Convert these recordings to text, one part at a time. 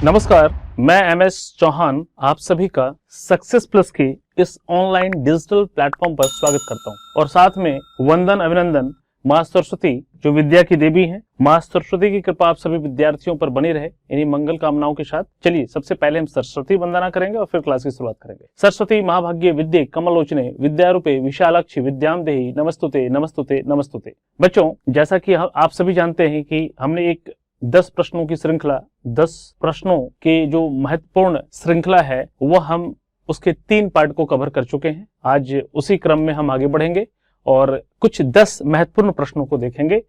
नमस्कार, मैं MS चौहान आप सभी का सक्सेस प्लस की इस ऑनलाइन डिजिटल प्लेटफॉर्म पर स्वागत करता हूं और साथ में वंदन अभिनंदन मां सरस्वती जो विद्या की देवी हैं। मां सरस्वती की कृपा आप सभी विद्यार्थियों पर बनी रहे इन्हीं मंगल कामनाओं के साथ। चलिए सबसे पहले हम सरस्वती वंदना करेंगे और फिर क्लास की शुरुआत करेंगे। सरस्वती महाभाग्य विद्ये कमलोचने विद्यारूपे विशालाक्षी विद्याम देहि नमस्तुते नमस्तुते नमस्तुते। बच्चों, जैसा कि आप सभी जानते हैं कि हमने एक 10 प्रश्नों की श्रृंखला, 10 प्रश्नों के जो महत्वपूर्ण श्रृंखला है वह हम उसके 3 पार्ट को कवर कर चुके हैं। आज उसी क्रम में हम आगे बढ़ेंगे और कुछ 10 महत्वपूर्ण प्रश्नों को देखेंगे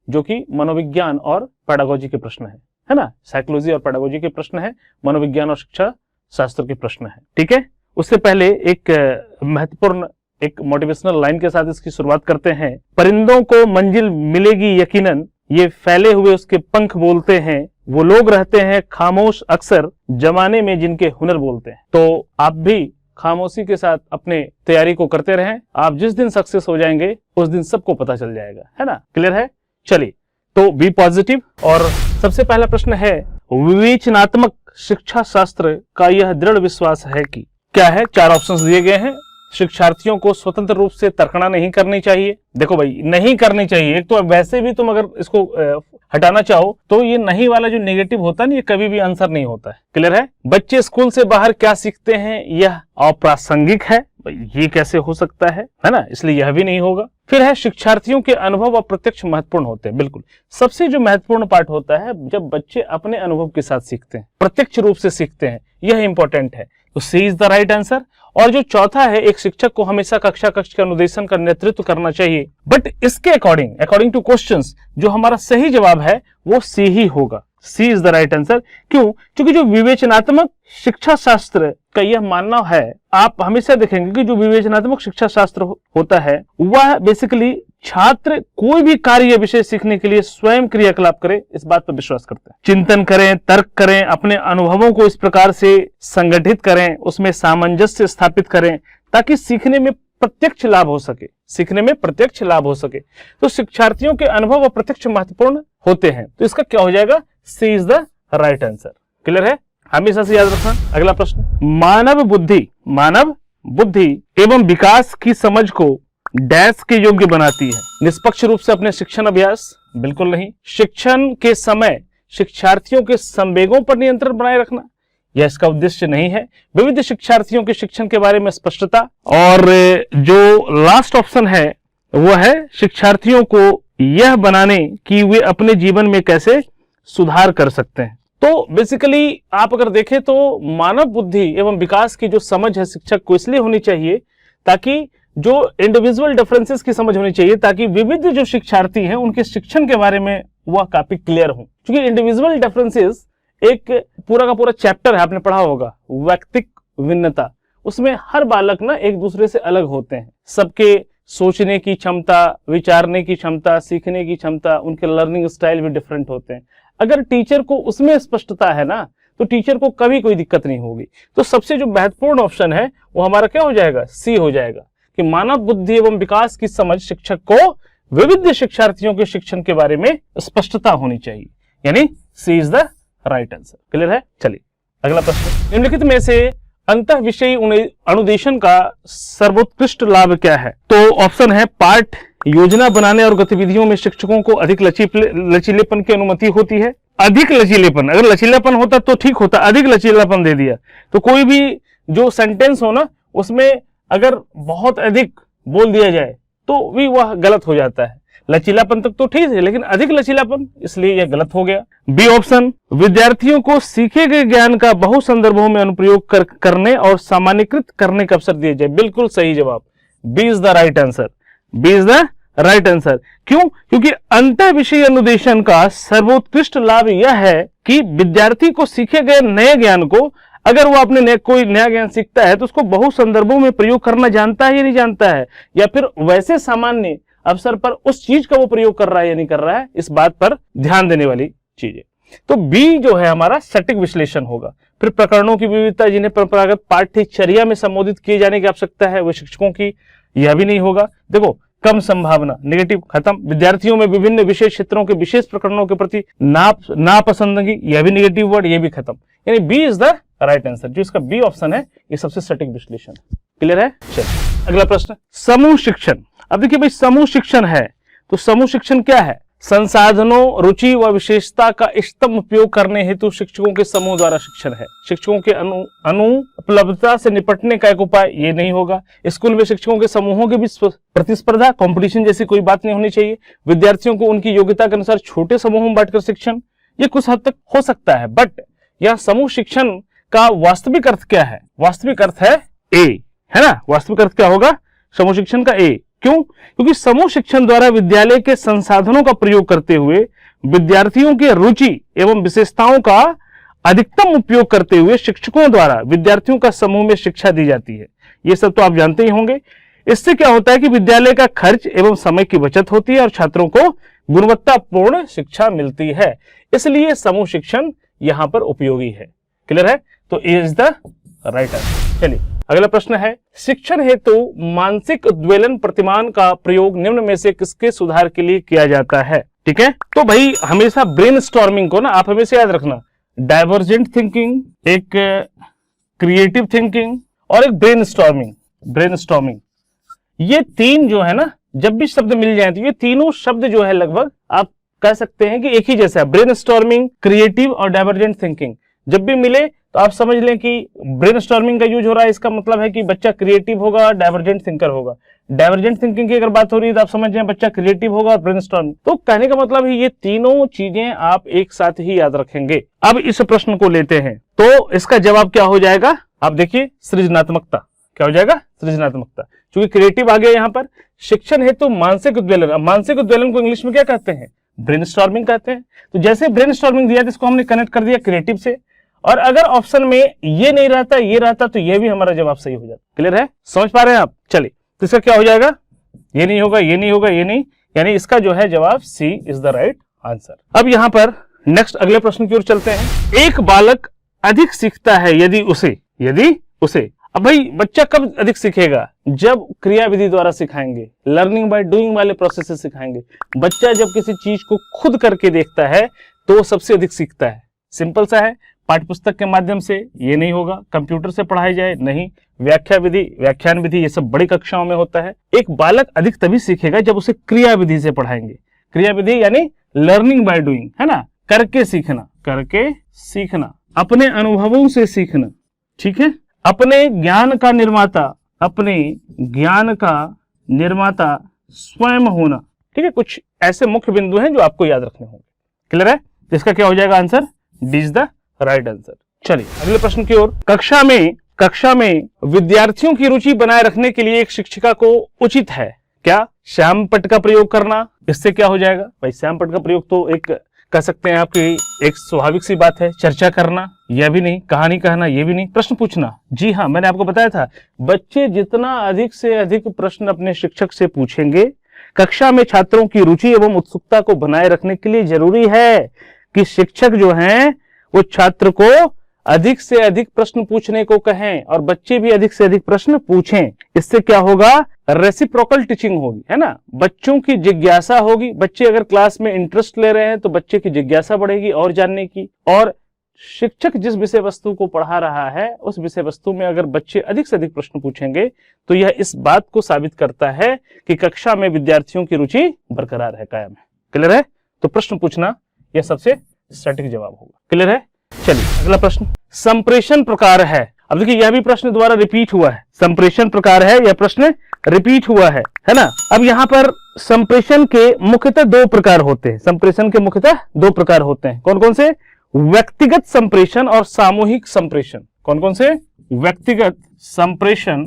जो कि मनोविज्ञान और पेडागोजी के प्रश्न है ना। साइकोलॉजी और पेडागोजी के प्रश्न है, मनोविज्ञान और शिक्षा शास्त्र के प्रश्न है। ठीक है, उससे पहले एक महत्वपूर्ण एक मोटिवेशनल लाइन के साथ इसकी शुरुआत करते हैं। परिंदों को मंजिल मिलेगी यकीनन, ये फैले हुए उसके पंख बोलते हैं, वो लोग रहते हैं खामोश अक्सर जमाने में जिनके हुनर बोलते हैं। तो आप भी खामोशी के साथ अपने तैयारी को करते रहें। आप जिस दिन सक्सेस हो जाएंगे उस दिन सबको पता चल जाएगा, है ना। क्लियर है? चलिए, तो बी पॉजिटिव। और सबसे पहला प्रश्न है, विवेचनात्मक शिक्षा शास्त्र का यह दृढ़ विश्वास है कि क्या है। 4 ऑप्शंस दिए गए हैं। शिक्षार्थियों को स्वतंत्र रूप से तर्कना नहीं करनी चाहिए। देखो भाई, नहीं करनी चाहिए। एक तो वैसे भी तुम अगर इसको हटाना चाहो तो ये नहीं वाला जो नेगेटिव होता है ना, ये कभी भी आंसर नहीं होता है। क्लियर है? बच्चे स्कूल से बाहर क्या सीखते हैं यह अप्रासंगिक है। ये कैसे हो सकता है ना, इसलिए यह भी नहीं होगा। फिर है, शिक्षार्थियों के अनुभव और प्रत्यक्ष महत्वपूर्ण होते हैं। बिल्कुल, सबसे जो महत्वपूर्ण पार्ट होता है जब बच्चे अपने अनुभव के साथ सीखते हैं, प्रत्यक्ष रूप से सीखते हैं, यह इंपॉर्टेंट है। तो सी इज द राइट आंसर। और जो चौथा है, एक शिक्षक को हमेशा कक्षा कक्ष के अनुदेशन का नेतृत्व करना चाहिए। बट इसके अकॉर्डिंग टू क्वेश्चंस जो हमारा सही जवाब है वो सी ही होगा। सी इज द राइट आंसर। क्यों? क्योंकि जो विवेचनात्मक शिक्षा शास्त्र का यह मानना है, आप हमेशा देखेंगे कि जो विवेचनात्मक शिक्षा शास्त्र होता है वह बेसिकली छात्र कोई भी कार्य विषय सीखने के लिए स्वयं क्रियाकलाप करे, इस बात पर विश्वास करते हैं। चिंतन करें, तर्क करें, अपने अनुभवों को इस प्रकार से संगठित करें, उसमें सामंजस्य स्थापित करें ताकि सीखने में प्रत्यक्ष लाभ हो सके, तो शिक्षार्थियों के अनुभव और प्रत्यक्ष महत्वपूर्ण होते हैं। तो इसका क्या हो जाएगा? C is the right answer. Clear है? हमेशा से याद रखना। अगला प्रश्न, मानव बुद्धि एवं विकास की समझ को डैश के योग्य बनाती है। निष्पक्ष रूप से अपने शिक्षण अभ्यास, बिल्कुल नहीं। शिक्षण के समय शिक्षार्थियों के संवेगों पर नियंत्रण बनाए रखना, यह इसका उद्देश्य नहीं है। विविध शिक्षार्थियों के शिक्षण के बारे में स्पष्टता। और जो लास्ट ऑप्शन है वो है शिक्षार्थियों को यह बनाने कि वे अपने जीवन में कैसे सुधार कर सकते हैं। तो बेसिकली आप अगर देखें तो मानव बुद्धि एवं विकास की जो समझ है शिक्षक को इसलिए होनी चाहिए ताकि जो इंडिविजुअल डिफरेंसेस की समझ होनी चाहिए, ताकि विविध जो शिक्षार्थी हैं उनके शिक्षण के बारे में वह काफी क्लियर हो। क्योंकि इंडिविजुअल डिफरेंसेस एक पूरा का पूरा चैप्टर है, आपने पढ़ा होगा, व्यक्तिक भिन्नता। उसमें हर बालक ना एक दूसरे से अलग होते हैं। सबके सोचने की क्षमता, विचारने की क्षमता, सीखने की क्षमता, उनके लर्निंग स्टाइल भी डिफरेंट होते हैं। अगर टीचर को उसमें स्पष्टता है ना तो टीचर को कभी कोई दिक्कत नहीं होगी। तो सबसे जो महत्वपूर्ण ऑप्शन है वो हमारा क्या हो जाएगा? सी हो जाएगा कि मानव बुद्धि एवं विकास की समझ शिक्षक को विविध शिक्षार्थियों के शिक्षण के बारे में स्पष्टता होनी चाहिए, यानी C is the right answer. Clear है? चलिए अगला प्रश्न, निम्नलिखित में से अंतः विषयी अनुदेशन का सर्वोत्कृष्ट लाभ क्या है? तो ऑप्शन है, पाठ योजना बनाने और गतिविधियों में शिक्षकों को अधिक लचीलेपन की अनुमति होती है। अधिक लचीलेपन, अगर लचीलापन होता तो ठीक होता, अधिक लचीलापन दे दिया तो कोई भी जो सेंटेंस हो ना उसमें अगर बहुत अधिक बोल दिया जाए तो भी वह गलत हो जाता है। लचीलापन तक तो ठीक है लेकिन अधिक लचीलापन, इसलिए यह गलत हो गया। बी ऑप्शन, विद्यार्थियों को सीखे गए ज्ञान का बहु संदर्भों में अनुप्रयोग करने और सामान्यकृत करने का अवसर दिया जाए। बिल्कुल सही जवाब, B is the right answer. B is the right answer. क्यों? क्योंकि अंतः विषय अनुदेशन का सर्वोत्कृष्ट लाभ यह है कि विद्यार्थी को सीखे गए नए ज्ञान को, अगर वो अपने कोई नया ज्ञान सीखता है तो उसको बहु संदर्भों में प्रयोग करना जानता है या नहीं जानता है, या फिर वैसे सामान्य अवसर पर उस चीज का वो प्रयोग कर रहा है या नहीं कर रहा है, इस बात पर ध्यान देने वाली चीज है। तो बी जो है हमारा सटीक विश्लेषण होगा। फिर प्रकरणों की विविधता जिन्हें परंपरागत पाठ्यचर्या में संबोधित किए जाने की आवश्यकता है वो शिक्षकों की, यह भी नहीं होगा। देखो कम संभावना, नेगेटिव, खत्म। विद्यार्थियों में विभिन्न विशेष क्षेत्रों के विशेष प्रकरणों के प्रति नापसंदगी, यह भी नेगेटिव वर्ड, यह भी खत्म। यानी B is the right answer. जो इसका बी ऑप्शन है ये सबसे सटीक विश्लेषण है। क्लियर है? चलिए अगला प्रश्न, समूह शिक्षण। अब देखिए भाई, समूह शिक्षण है तो समूह शिक्षण क्या है? संसाधनों, रुचि व विशेषता का इष्टतम उपयोग करने हेतु शिक्षकों के समूह द्वारा शिक्षण है। शिक्षकों के अनुपलब्धता से निपटने का एक उपाय, ये नहीं होगा। स्कूल में शिक्षकों के समूहों के बीच प्रतिस्पर्धा, कंपटीशन जैसी कोई बात नहीं होनी चाहिए। विद्यार्थियों को उनकी योग्यता के अनुसार छोटे समूहों में बांटकर शिक्षण, ये कुछ हद तक हो सकता है, बट यह समूह शिक्षण का वास्तविक अर्थ क्या है? वास्तविक अर्थ है ए, है ना? वास्तविक अर्थ क्या होगा समूह शिक्षण का? ए। क्यों? क्योंकि समूह शिक्षण द्वारा विद्यालय के संसाधनों का प्रयोग करते हुए विद्यार्थियों के रुचि एवं विशेषताओं का अधिकतम उपयोग करते हुए शिक्षकों द्वारा विद्यार्थियों का समूह में शिक्षा दी जाती है। ये सब तो आप जानते ही होंगे। इससे क्या होता है कि विद्यालय का खर्च एवं समय की बचत होती है और छात्रों को गुणवत्तापूर्ण शिक्षा मिलती है। इसलिए समूह शिक्षण यहां पर उपयोगी है। क्लियर है? तो ए इज द राइट आंसर। चलिए अगला प्रश्न है, शिक्षण हेतु मानसिक उद्वेलन प्रतिमान का प्रयोग निम्न में से किसके सुधार के लिए किया जाता है? ठीक है, तो भाई हमेशा ब्रेनस्टॉर्मिंग को ना आप हमेशा याद रखना, डाइवर्जेंट थिंकिंग, एक क्रिएटिव थिंकिंग और एक ब्रेनस्टॉर्मिंग, ये तीन जो है ना, जब भी शब्द मिल जाए तो ये तीनों शब्द जो है लगभग आप कह सकते हैं कि एक ही जैसा है। ब्रेनस्टॉर्मिंग, क्रिएटिव और डाइवर्जेंट थिंकिंग जब भी मिले तो आप समझ लें कि ब्रेनस्टॉर्मिंग का यूज हो रहा है, इसका मतलब है कि बच्चा क्रिएटिव होगा, डाइवर्जेंट थिंकर होगा। डाइवर्जेंट थिंकिंग की अगर बात हो रही है तो आप समझ जाएं बच्चा क्रिएटिव होगा और ब्रेनस्टॉर्मिंग। तो कहने का मतलब है ये तीनों चीजें आप एक साथ ही याद रखेंगे। अब इस प्रश्न को लेते हैं तो इसका जवाब क्या हो जाएगा? आप देखिए, सृजनात्मकता। क्या हो जाएगा? सृजनात्मकता। क्योंकि क्रिएटिव आ गया यहां पर। शिक्षण हेतु मानसिक उद्वेलन, अब मानसिक उद्वेलन को इंग्लिश में क्या कहते हैं? ब्रेनस्टॉर्मिंग कहते हैं। तो जैसे ब्रेनस्टॉर्मिंग दिया तो इसको हमने कनेक्ट कर दिया क्रिएटिव से, और अगर ऑप्शन में ये नहीं रहता ये रहता तो ये भी हमारा जवाब सही हो जाता। क्लियर है? समझ पा रहे हैं आप? चलिए तो इसका क्या हो जाएगा? ये नहीं होगा, ये नहीं होगा, ये नहीं, यानी इसका जो है जवाब सी इज द राइट आंसर। अब यहां पर नेक्स्ट अगले प्रश्न की ओर चलते हैं। एक बालक अधिक सीखता है यदि उसे अब भाई बच्चा कब अधिक सीखेगा? जब क्रिया विधि द्वारा सिखाएंगे, लर्निंग बाय डूइंग वाले प्रोसेस से सिखाएंगे। बच्चा जब किसी चीज को खुद करके देखता है तो वो सबसे अधिक सीखता है। सिंपल सा है। पाठ्यपुस्तक के माध्यम से ये नहीं होगा, कंप्यूटर से पढ़ाई जाए नहीं, व्याख्या विधि, व्याख्यान विधि, ये सब बड़ी कक्षाओं में होता है। एक बालक अधिक तभी सीखेगा जब उसे क्रिया विधि से पढ़ाएंगे। क्रिया विधि यानी लर्निंग बाय डूइंग, है ना? करके सीखना, अपने अनुभवों से सीखना। ठीक है? अपने ज्ञान का निर्माता स्वयं होना। ठीक है? कुछ ऐसे मुख्य बिंदु हैं जो आपको याद रखने होंगे। क्लियर है? इसका क्या हो जाएगा answer? D is the right answer. चलिए अगले प्रश्न की ओर। कक्षा में विद्यार्थियों की रुचि बनाए रखने के लिए एक शिक्षिका को उचित है क्या? श्याम पट्ट का प्रयोग करना। इससे क्या हो जाएगा भाई? श्याम पट्ट का प्रयोग तो एक कह सकते हैं आपकी एक स्वाभाविक सी बात है। चर्चा करना, यह भी नहीं। कहानी कहना, यह भी नहीं। प्रश्न पूछना, जी हाँ, मैंने आपको बताया था बच्चे जितना अधिक से अधिक प्रश्न अपने शिक्षक से पूछेंगे, कक्षा में छात्रों की रुचि एवं उत्सुकता को बनाए रखने के लिए जरूरी है कि शिक्षक जो हैं वो छात्र को अधिक से अधिक प्रश्न पूछने को कहें और बच्चे भी अधिक से अधिक प्रश्न पूछें। इससे क्या होगा? रेसिप्रोकल टीचिंग होगी, है ना? बच्चों की जिज्ञासा होगी। बच्चे अगर क्लास में इंटरेस्ट ले रहे हैं तो बच्चे की जिज्ञासा बढ़ेगी और जानने की। और शिक्षक जिस विषय वस्तु को पढ़ा रहा है उस विषय वस्तु में अगर बच्चे अधिक से अधिक प्रश्न पूछेंगे तो यह इस बात को साबित करता है कि कक्षा में विद्यार्थियों की रुचि बरकरार है, कायम है। क्लियर है? तो प्रश्न पूछना यह सबसे सटीक जवाब होगा। क्लियर है? चलिए अगला प्रश्न। संप्रेषण प्रकार है। अब देखिए यह भी प्रश्न द्वारा रिपीट हुआ है। संप्रेषण प्रकार है, यह प्रश्न रिपीट हुआ है ना? अब यहां पर संप्रेषण के मुख्यतः दो प्रकार होते हैं। संप्रेषण के मुख्यतः दो प्रकार होते हैं। कौन कौन से? व्यक्तिगत संप्रेषण और सामूहिक संप्रेषण। कौन कौन से? व्यक्तिगत संप्रेषण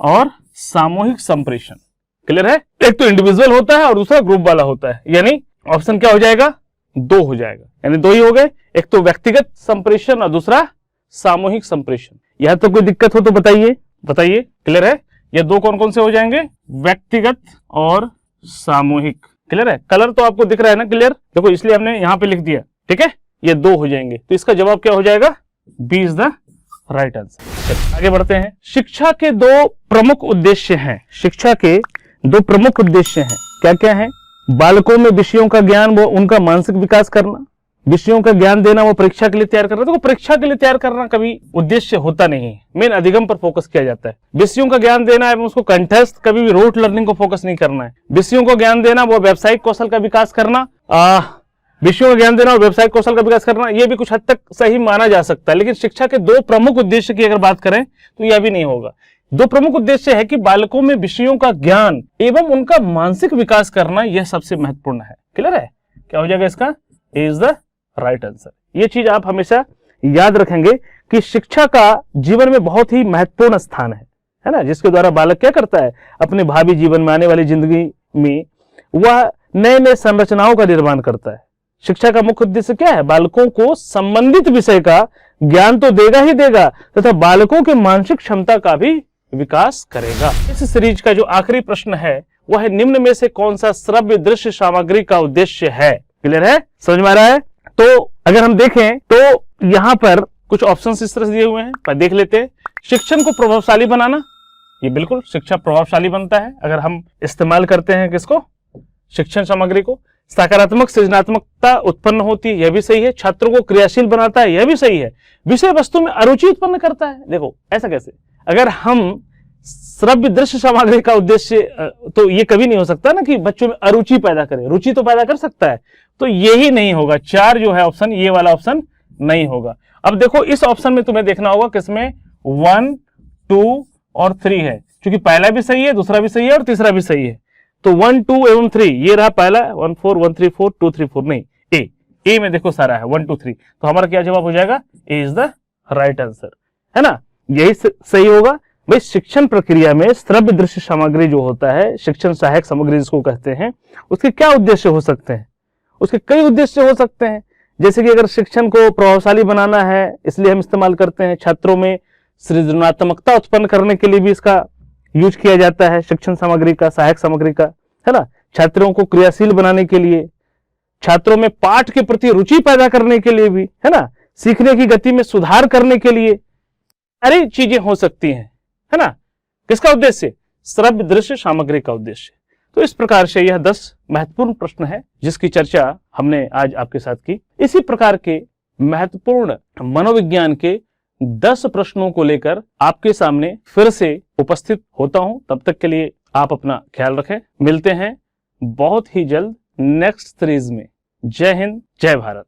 और सामूहिक संप्रेषण। क्लियर है? एक तो इंडिविजुअल होता है और दूसरा ग्रुप वाला होता है। यानी ऑप्शन क्या हो जाएगा? दो हो जाएगा, यानी दो ही हो गए। एक तो व्यक्तिगत संप्रेषण और दूसरा सामूहिक संप्रेषण। यह तो कोई दिक्कत हो तो बताइए। क्लियर है? ये दो कौन कौन से हो जाएंगे? व्यक्तिगत और सामूहिक। क्लियर है? कलर तो आपको दिख रहा है ना? क्लियर देखो, इसलिए हमने यहां पे लिख दिया। ठीक है? ये दो हो जाएंगे। तो इसका जवाब क्या हो जाएगा? B is the right answer. आगे बढ़ते हैं। शिक्षा के दो प्रमुख उद्देश्य हैं। शिक्षा के दो प्रमुख उद्देश्य हैं। क्या क्या है? बालकों में विषयों का ज्ञान, वो उनका मानसिक विकास करना, विषयों का ज्ञान देना, वो परीक्षा के लिए तैयार करना। तो परीक्षा के लिए तैयार करना कभी उद्देश्य होता नहीं है, मेन अधिगम पर फोकस किया जाता है। विषयों का ज्ञान देना है, उसको कंटेस्ट, कभी भी रोट लर्निंग को फोकस नहीं करना है। विषयों को ज्ञान देना, वो व्यावसायिक कौशल का विकास करना, विषयों का ज्ञान देना और व्यावसायिक कौशल का विकास करना, ये भी कुछ हद तक सही माना जा सकता है। लेकिन शिक्षा के दो प्रमुख उद्देश्य की अगर बात करें तो यह भी नहीं होगा। दो प्रमुख उद्देश्य है कि बालकों में विषयों का ज्ञान एवं उनका मानसिक विकास करना, यह सबसे महत्वपूर्ण है। क्लियर है? क्या हो जाएगा इसका? Is the right answer. ये चीज आप हमेशा याद रखेंगे कि शिक्षा का जीवन में बहुत ही महत्वपूर्ण स्थान है ना, जिसके द्वारा बालक क्या करता है, अपने भावी जीवन में, आने वाली जिंदगी में वह नए नए संरचनाओं का निर्माण करता है। शिक्षा का मुख्य उद्देश्य क्या है? बालकों को संबंधित विषय का ज्ञान तो देगा ही देगा तथा बालकों के मानसिक क्षमता का भी विकास करेगा। इस सीरीज का जो आखिरी प्रश्न है वह है, निम्न में से कौन सा श्रव्य दृश्य सामग्री का उद्देश्य है? क्लियर है? समझ में आ रहा है? तो अगर हम देखें तो यहां पर कुछ ऑप्शंस इस तरह से दिए हुए हैं, पर देख लेते हैं। शिक्षण को प्रभावशाली बनाना, ये बिल्कुल शिक्षा प्रभावशाली बनता है अगर हम इस्तेमाल करते हैं किसको? शिक्षण सामग्री को। सकारात्मक सृजनात्मकता उत्पन्न होती है, यह भी सही है। छात्रों को क्रियाशील बनाता है, यह भी सही है। विषय वस्तु में अरुचि उत्पन्न करता है। देखो ऐसा कैसे? अगर हम श्रव्य दृश्य सामग्री का उद्देश्य, तो ये कभी नहीं हो सकता ना कि बच्चों में अरुचि पैदा करे। रुचि तो पैदा कर सकता है, तो यही नहीं होगा। 4 जो है ऑप्शन, ये वाला ऑप्शन नहीं होगा। अब देखो इस ऑप्शन में तुम्हें देखना होगा किसमें 1, 2 और 3 है, क्योंकि पहला भी सही है, दूसरा भी सही है और तीसरा भी सही है। तो 1, 2 एवं 3 ये रहा पहला, 1, 4, 1, 3, 4, 2, 3, 4 नहीं, ए में देखो सारा है 1, 2, 3। तो हमारा क्या जवाब हो जाएगा? ए इज द राइट आंसर, है ना? यही सही होगा। भाई शिक्षण प्रक्रिया में श्रव्य दृश्य सामग्री जो होता है, शिक्षण सहायक सामग्री जिसको कहते हैं, उसके क्या उद्देश्य हो सकते हैं? उसके कई उद्देश्य हो सकते हैं। जैसे कि अगर शिक्षण को प्रभावशाली बनाना है इसलिए हम इस्तेमाल करते हैं। छात्रों में सृजनात्मकता उत्पन्न करने के लिए भी इसका यूज किया जाता है, शिक्षण सामग्री का, सहायक सामग्री का, है ना? छात्रों को क्रियाशील बनाने के लिए, छात्रों में पाठ के प्रति रुचि पैदा करने के लिए भी, है ना? सीखने की गति में सुधार करने के लिए सारी चीजें हो सकती हैं, है ना? किसका उद्देश्य? श्रव्य दृश्य सामग्री का उद्देश्य। तो इस प्रकार से यह 10 महत्वपूर्ण प्रश्न है जिसकी चर्चा हमने आज आपके साथ की। इसी प्रकार के महत्वपूर्ण मनोविज्ञान के 10 प्रश्नों को लेकर आपके सामने फिर से उपस्थित होता हूं। तब तक के लिए आप अपना ख्याल रखें। मिलते हैं बहुत ही जल्द नेक्स्ट सीरीज में। जय हिंद, जय भारत।